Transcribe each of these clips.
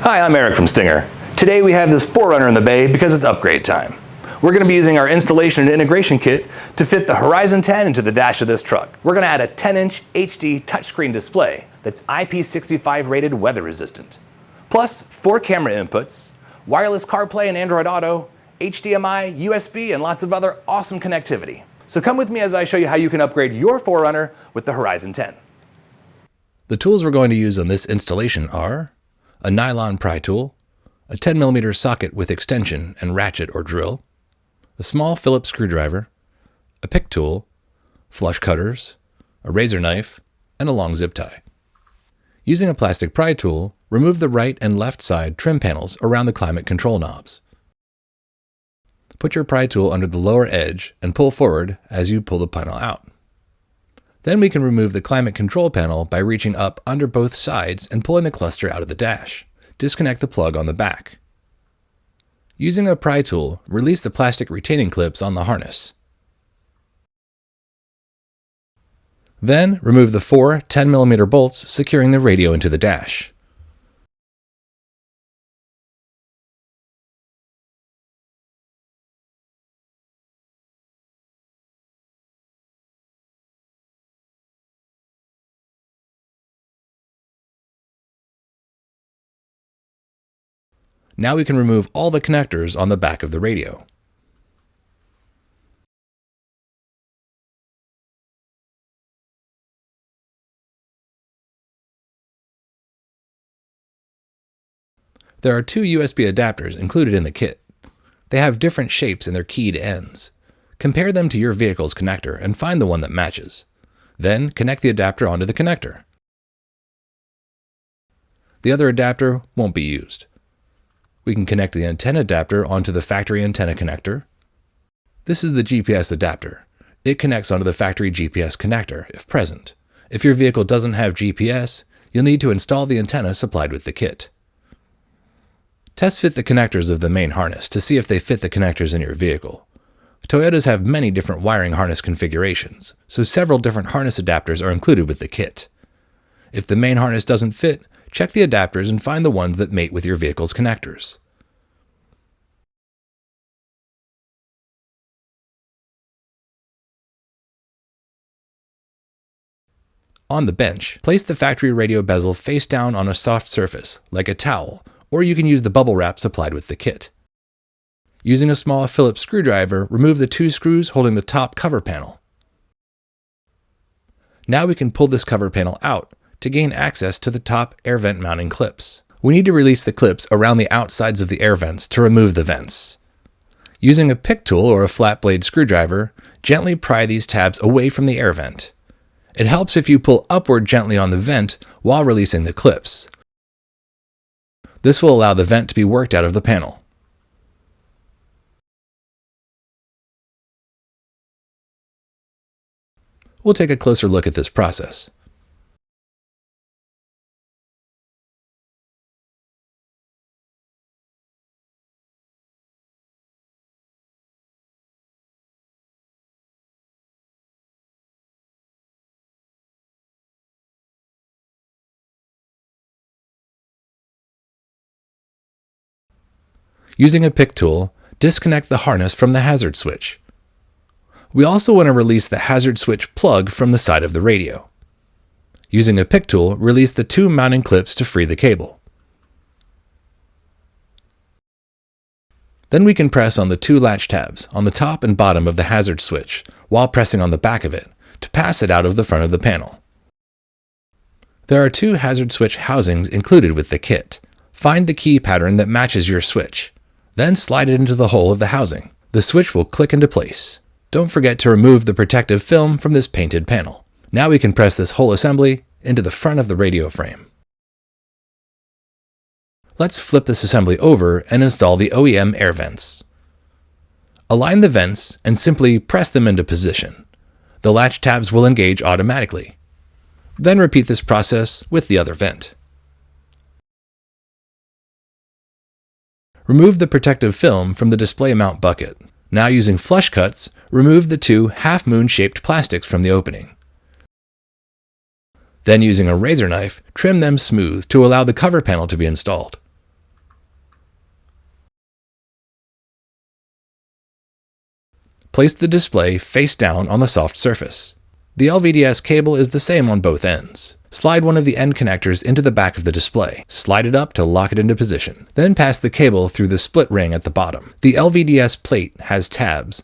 Hi, I'm Eric from Stinger. Today we have this 4Runner in the bay because it's upgrade time. We're going to be using our installation and integration kit to fit the Horizon 10 into the dash of this truck. We're going to add a 10-inch HD touchscreen display that's IP65 rated weather resistant. Plus 4 camera inputs, wireless CarPlay and Android Auto, HDMI, USB, and lots of other awesome connectivity. So come with me as I show you how you can upgrade your 4Runner with the Horizon 10. The tools we're going to use on this installation are a nylon pry tool, a 10mm socket with extension and ratchet or drill, a small Phillips screwdriver, a pick tool, flush cutters, a razor knife, and a long zip tie. Using a plastic pry tool, remove the right and left side trim panels around the climate control knobs. Put your pry tool under the lower edge and pull forward as you pull the panel out. Then we can remove the climate control panel by reaching up under both sides and pulling the cluster out of the dash. Disconnect the plug on the back. Using a pry tool, release the plastic retaining clips on the harness. Then remove the 4 10mm bolts securing the radio into the dash. Now we can remove all the connectors on the back of the radio. There are 2 USB adapters included in the kit. They have different shapes in their keyed ends. Compare them to your vehicle's connector and find the one that matches. Then connect the adapter onto the connector. The other adapter won't be used. We can connect the antenna adapter onto the factory antenna connector. This is the GPS adapter. It connects onto the factory GPS connector, if present. If your vehicle doesn't have GPS, you'll need to install the antenna supplied with the kit. Test fit the connectors of the main harness to see if they fit the connectors in your vehicle. Toyotas have many different wiring harness configurations, so several different harness adapters are included with the kit. If the main harness doesn't fit, check the adapters and find the ones that mate with your vehicle's connectors. On the bench, place the factory radio bezel face down on a soft surface, like a towel, or you can use the bubble wrap supplied with the kit. Using a small Phillips screwdriver, remove the 2 screws holding the top cover panel. Now we can pull this cover panel out to gain access to the top air vent mounting clips. We need to release the clips around the outsides of the air vents to remove the vents. Using a pick tool or a flat blade screwdriver, gently pry these tabs away from the air vent. It helps if you pull upward gently on the vent while releasing the clips. This will allow the vent to be worked out of the panel. We'll take a closer look at this process. Using a pick tool, disconnect the harness from the hazard switch. We also want to release the hazard switch plug from the side of the radio. Using a pick tool, release the 2 mounting clips to free the cable. Then we can press on the 2 latch tabs on the top and bottom of the hazard switch while pressing on the back of it to pass it out of the front of the panel. There are 2 hazard switch housings included with the kit. Find the key pattern that matches your switch. Then slide it into the hole of the housing. The switch will click into place. Don't forget to remove the protective film from this painted panel. Now we can press this whole assembly into the front of the radio frame. Let's flip this assembly over and install the OEM air vents. Align the vents and simply press them into position. The latch tabs will engage automatically. Then repeat this process with the other vent. Remove the protective film from the display mount bucket. Now using flush cuts, remove the 2 half-moon shaped plastics from the opening. Then using a razor knife, trim them smooth to allow the cover panel to be installed. Place the display face down on the soft surface. The LVDS cable is the same on both ends. Slide one of the end connectors into the back of the display. Slide it up to lock it into position. Then pass the cable through the split ring at the bottom. The LVDS plate has tabs.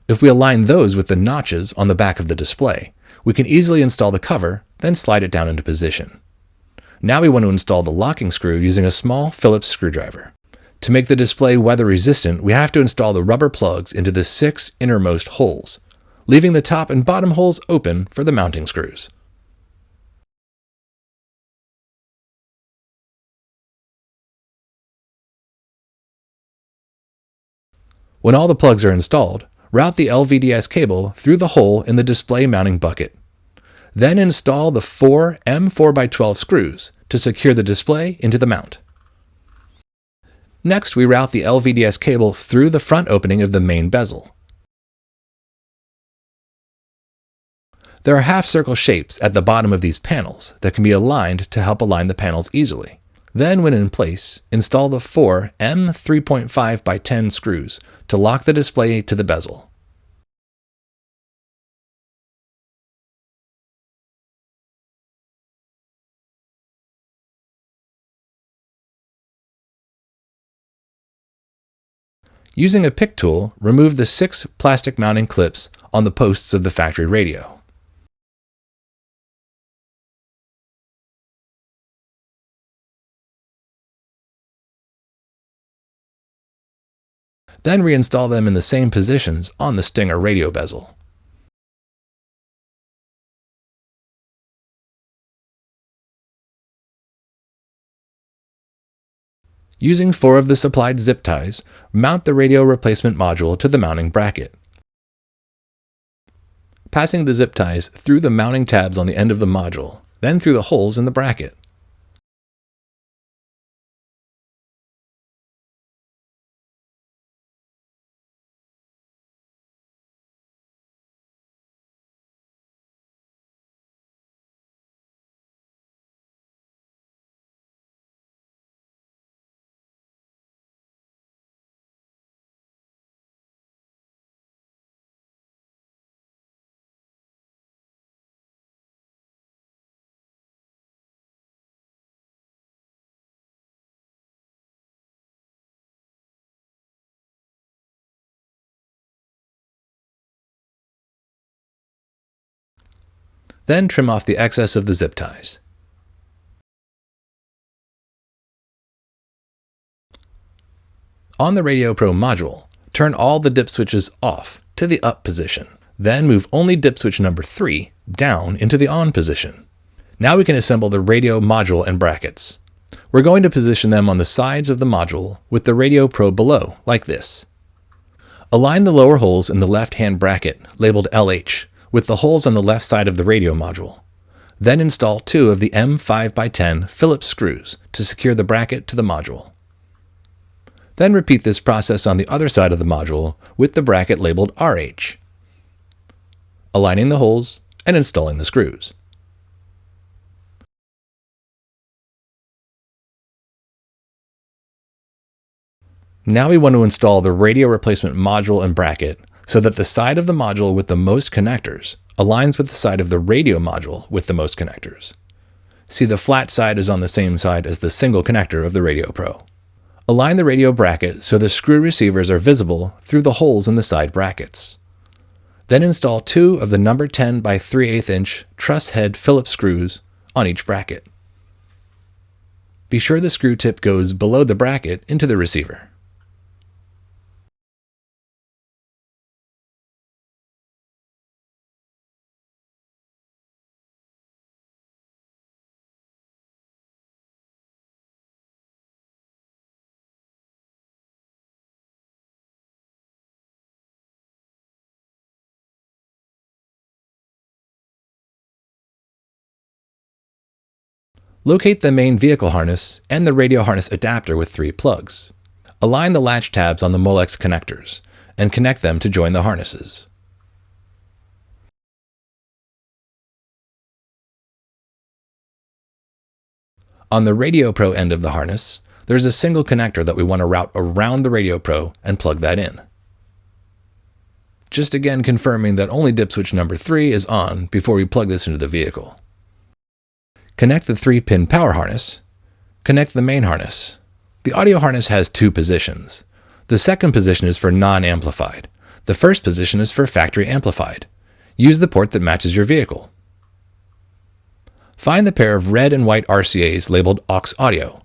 If we align those with the notches on the back of the display, we can easily install the cover, then slide it down into position. Now we want to install the locking screw using a small Phillips screwdriver. To make the display weather resistant, we have to install the rubber plugs into the 6 innermost holes, leaving the top and bottom holes open for the mounting screws. When all the plugs are installed, route the LVDS cable through the hole in the display mounting bucket. Then install the 4 M4x12 screws to secure the display into the mount. Next, we route the LVDS cable through the front opening of the main bezel. There are half-circle shapes at the bottom of these panels that can be aligned to help align the panels easily. Then, when in place, install the 4 M3.5x10 screws to lock the display to the bezel. Using a pick tool, remove the 6 plastic mounting clips on the posts of the factory radio. Then reinstall them in the same positions on the Stinger radio bezel. Using 4 of the supplied zip ties, mount the radio replacement module to the mounting bracket. Passing the zip ties through the mounting tabs on the end of the module, then through the holes in the bracket. Then trim off the excess of the zip ties. On the Radio Pro module, turn all the dip switches off to the up position. Then move only dip switch number 3 down into the on position. Now we can assemble the radio module and brackets. We're going to position them on the sides of the module with the Radio Pro below, like this. Align the lower holes in the left-hand bracket, labeled LH, with the holes on the left side of the radio module. Then install 2 of the M5x10 Phillips screws to secure the bracket to the module. Then repeat this process on the other side of the module with the bracket labeled RH, aligning the holes and installing the screws. Now we want to install the radio replacement module and bracket so that the side of the module with the most connectors aligns with the side of the radio module with the most connectors. See, the flat side is on the same side as the single connector of the Radio Pro. Align the radio bracket so the screw receivers are visible through the holes in the side brackets. Then install 2 of the number 10 by 3/8 inch truss head Phillips screws on each bracket. Be sure the screw tip goes below the bracket into the receiver. Locate the main vehicle harness and the radio harness adapter with 3 plugs. Align the latch tabs on the Molex connectors and connect them to join the harnesses. On the Radio Pro end of the harness, there's a single connector that we want to route around the Radio Pro and plug that in. just again confirming that only dip switch number 3 is on before we plug this into the vehicle. Connect the 3-pin power harness. Connect the main harness. The audio harness has 2 positions. The second position is for non-amplified. The first position is for factory amplified. Use the port that matches your vehicle. Find the pair of red and white RCAs labeled aux audio.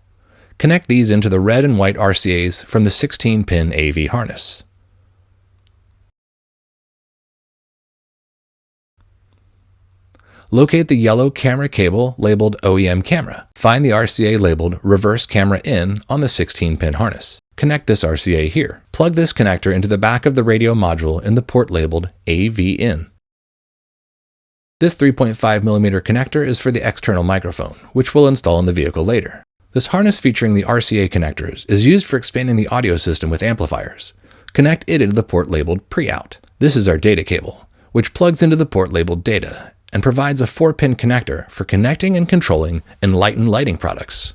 Connect these into the red and white RCAs from the 16-pin AV harness. Locate the yellow camera cable labeled OEM camera. Find the RCA labeled reverse camera in on the 16-pin harness. Connect this RCA here. Plug this connector into the back of the radio module in the port labeled AV in. This 3.5mm connector is for the external microphone, which we'll install in the vehicle later. This harness featuring the RCA connectors is used for expanding the audio system with amplifiers. Connect it into the port labeled pre-out. This is our data cable, which plugs into the port labeled data and provides a 4-pin connector for connecting and controlling Enlighten lighting products.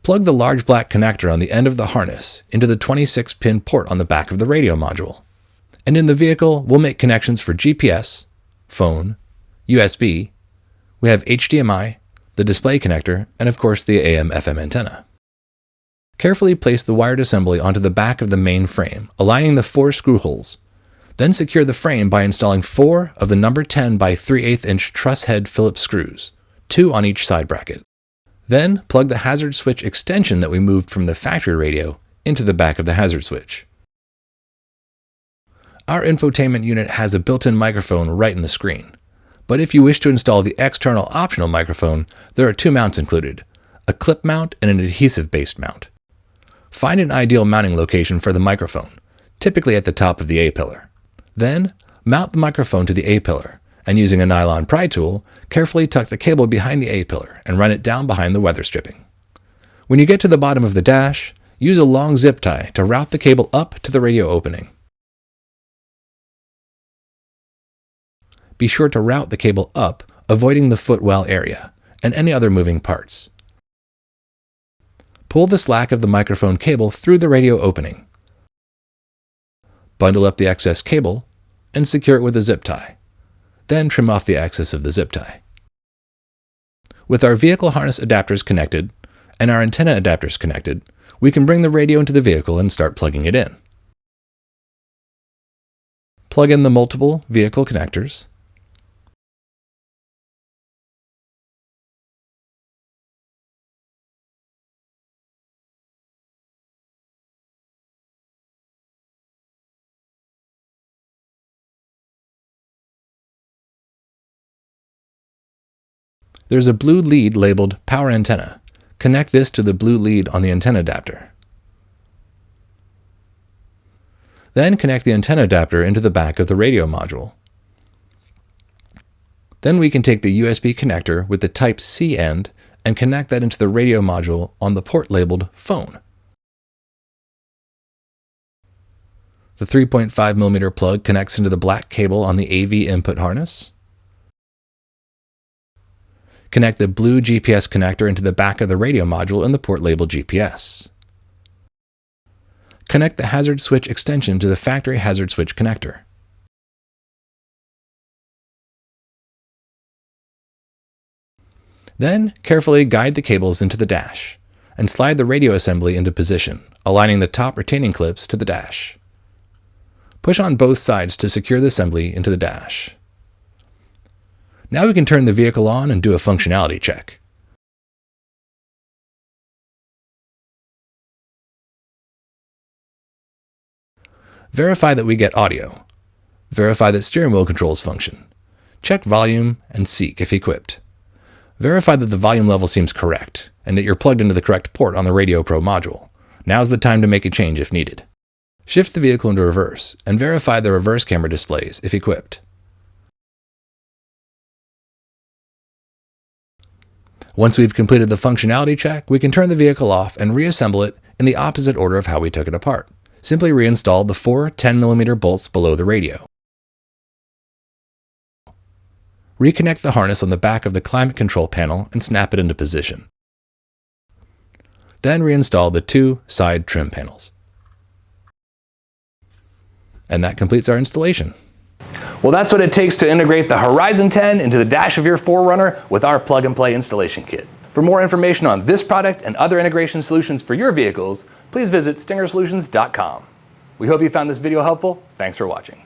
Plug the large black connector on the end of the harness into the 26-pin port on the back of the radio module. And in the vehicle, we'll make connections for GPS, phone, USB, we have HDMI, the display connector, and of course the AM/FM antenna. Carefully place the wired assembly onto the back of the main frame, aligning the 4 screw holes. Then secure the frame by installing 4 of the number 10 by 3/8 inch truss head Phillips screws, 2 on each side bracket. Then plug the hazard switch extension that we moved from the factory radio into the back of the hazard switch. Our infotainment unit has a built-in microphone right in the screen. But if you wish to install the external optional microphone, there are 2 mounts included, a clip mount and an adhesive-based mount. Find an ideal mounting location for the microphone, typically at the top of the A-pillar. Then, mount the microphone to the A-pillar, and using a nylon pry tool, carefully tuck the cable behind the A-pillar and run it down behind the weather stripping. When you get to the bottom of the dash, use a long zip tie to route the cable up to the radio opening. Be sure to route the cable up, avoiding the footwell area and any other moving parts. Pull the slack of the microphone cable through the radio opening. Bundle up the excess cable and secure it with a zip tie. Then trim off the excess of the zip tie. With our vehicle harness adapters connected and our antenna adapters connected, we can bring the radio into the vehicle and start plugging it in. Plug in the multiple vehicle connectors. There's a blue lead labeled Power Antenna. Connect this to the blue lead on the antenna adapter. Then connect the antenna adapter into the back of the radio module. Then we can take the USB connector with the Type-C end and connect that into the radio module on the port labeled Phone. The 3.5mm plug connects into the black cable on the AV input harness. Connect the blue GPS connector into the back of the radio module in the port labeled GPS. Connect the hazard switch extension to the factory hazard switch connector. Then, carefully guide the cables into the dash, and slide the radio assembly into position, aligning the top retaining clips to the dash. Push on both sides to secure the assembly into the dash. Now we can turn the vehicle on and do a functionality check. Verify that we get audio. Verify that steering wheel controls function. Check volume and seek if equipped. Verify that the volume level seems correct and that you're plugged into the correct port on the Radio Pro module. Now's the time to make a change if needed. Shift the vehicle into reverse and verify the reverse camera displays if equipped. Once we've completed the functionality check, we can turn the vehicle off and reassemble it in the opposite order of how we took it apart. Simply reinstall the 4 10mm bolts below the radio. Reconnect the harness on the back of the climate control panel and snap it into position. Then reinstall the 2 side trim panels. And that completes our installation. Well, that's what it takes to integrate the Horizon 10 into the dash of your 4Runner with our plug-and-play installation kit. For more information on this product and other integration solutions for your vehicles, please visit stingersolutions.com. We hope you found this video helpful. Thanks for watching.